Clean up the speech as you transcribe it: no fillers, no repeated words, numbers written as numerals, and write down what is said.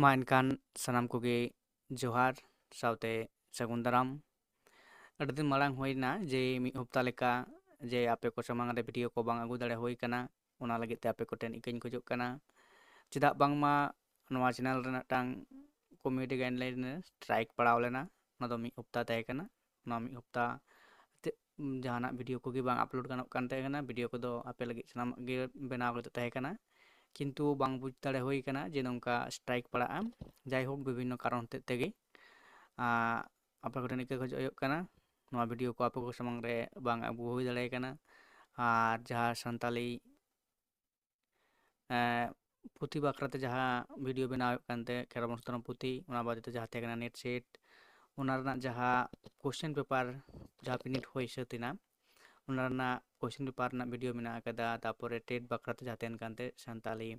ᱢᱟ ᱮᱱᱠᱷᱟᱱ ᱥᱟᱱᱟᱢ ᱠᱚᱜᱮ ᱡᱚᱦᱟᱨ ᱥᱟᱶᱛᱮ ᱥᱟᱹᱜᱩᱱ ᱫᱟᱨᱟᱢ। ᱟᱹᱰᱤ ᱫᱤᱱ ᱢᱟᱲᱟᱝ ᱦᱩᱭᱱᱟ ᱡᱮ ᱢᱤᱫ ᱦᱟᱯᱛᱟ ᱞᱮᱠᱟ ᱡᱮ ᱟᱯᱮ ᱠᱚ ᱥᱟᱢᱟᱝ ᱨᱮ ᱵᱷᱤᱰᱤᱭᱳ ᱠᱚ ᱵᱟᱝ ᱟᱹᱜᱩ ᱫᱟᱲᱮ ᱦᱩᱭ ᱠᱟᱱᱟ। ᱚᱱᱟ ᱞᱟᱹᱜᱤᱫ ᱛᱮ ᱟᱯᱮ ᱠᱚᱴᱷᱮᱱ ᱤᱠᱟᱹᱧ ᱠᱷᱚᱡᱚᱜ ᱠᱟᱱᱟ। ᱪᱮᱫᱟᱜ ᱵᱟᱝᱢᱟ ᱱᱚᱣᱟ ᱪᱮᱱᱮᱞ ᱨᱮ ᱢᱤᱫᱴᱟᱝ ᱠᱚᱢᱤউᱱᱤᱴᱤ ᱜᱟᱭᱤᱰᱞᱟᱭᱤᱱ ᱨᱮ ᱥᱴᱨᱟᱭᱤᱠ ᱯᱟᱲᱟᱣ ᱞᱮᱱᱟ। ᱚᱱᱟ ᱫᱚ ᱢᱤᱫ ᱦᱟᱯᱛᱟ ᱛᱟᱦᱮᱸ ᱠᱟᱱᱟ। ᱚᱱᱟ ᱢᱤᱫ ᱦᱟᱯᱛᱟ ᱡᱟᱦᱟᱱᱟᱜ ᱵᱷᱤᱰᱤᱭᱳ ᱠᱚᱜᱮ ᱵᱟᱝ ᱟᱯᱞᱳᱰ ᱜᱟᱱᱚᱜ ᱠᱟᱱ ᱛᱟᱦᱮᱸ ᱠᱟᱱᱟ। ᱵᱷᱤᱰᱤᱭᱳ ᱠᱚᱫᱚ ᱟᱯᱮ ᱞᱟᱹᱜᱤᱫ ᱥᱟᱱᱟᱢᱟᱜ ᱜᱮ ᱵᱮᱱᱟᱣ ᱠᱟᱛᱮ ᱛᱟᱦᱮᱸ ᱠᱟᱱᱟ। ᱠᱤᱱᱛᱩ ᱵᱟᱝ ᱵᱩᱡᱽ ᱫᱟᱲᱮ ᱦᱩᱭ ᱠᱟᱱᱟ ᱡᱮ ᱱᱚᱝᱠᱟ ᱥᱴᱨᱟᱭᱤᱠ ᱯᱟᱲᱟᱜᱼᱟ। ᱡᱟᱭᱦᱳᱠ ᱵᱤᱵᱷᱤᱱᱱᱚ ᱠᱟᱨᱚᱱ ᱦᱚᱛᱮᱡ ᱛᱮᱜᱮ ᱟᱯᱮ ᱠᱚᱴᱷᱮᱱ ᱤᱠᱟᱹ ᱠᱷᱚᱡᱚᱜ ᱦᱩᱭᱩᱜ ᱠᱟᱱᱟ ᱱᱚᱣᱟ ᱵᱷᱤᱰᱤᱭᱳ ᱠᱚ ᱟᱯᱮ ᱠᱚ ᱥᱟᱢᱟᱝ ᱨᱮ ᱵᱟᱝ ᱟᱹᱜᱩ ᱦᱩᱭ ᱫᱟᱲᱮ ᱠᱟᱱᱟ। ᱟᱨ ᱡᱟᱦᱟᱸ ᱥᱟᱱᱛᱟᱞᱤ ᱯᱩᱛᱷᱤ ᱵᱟᱠᱷᱨᱟᱛᱮ ᱡᱟᱦᱟᱸ ᱵᱷᱤᱰᱤᱭᱳ ᱵᱮᱱᱟᱣ ᱦᱩᱭᱩᱜ ᱠᱟᱱ ᱛᱟᱦᱮᱸ ᱠᱷᱮᱨᱣᱟᱲ ᱢᱚᱥᱛᱟᱱ ᱯᱩᱛᱷᱤ ᱚᱱᱟ ᱵᱟᱫᱮ ᱡᱟᱦᱟᱸ ᱛᱟᱦᱮᱸ ᱠᱟᱱᱟ ᱱᱮᱴ ᱥᱮᱴ ᱚᱱᱟ ᱨᱮᱱᱟᱜ ᱡᱟᱦᱟᱸ ᱠᱳশ্ᱪᱮᱱ ᱯᱮᱯᱟᱨ ᱡᱟᱦᱟᱸ ᱵᱤᱱᱤᱰ ᱦᱩᱭ ᱥᱟᱹᱛ ᱮᱱᱟ ᱚᱱᱟ ᱨᱮᱱᱟᱜ ᱠᱳশ্ᱪᱮᱱ ᱯᱮᱯᱟᱨ ᱨᱮᱱᱟᱜ ᱵᱷᱤᱰᱤᱭᱳ ᱢᱮᱱᱟᱜ ᱟᱠᱟᱫᱟ। ᱛᱟᱯᱚᱨᱮ ᱴᱮᱴ ᱵᱟᱠᱷᱨᱟᱛᱮ ᱡᱟᱦᱟᱸ ᱛᱟᱦᱮᱱ ᱠᱟᱱ ᱛᱟᱦᱮᱸ ᱥᱟᱱᱛᱟᱞᱤ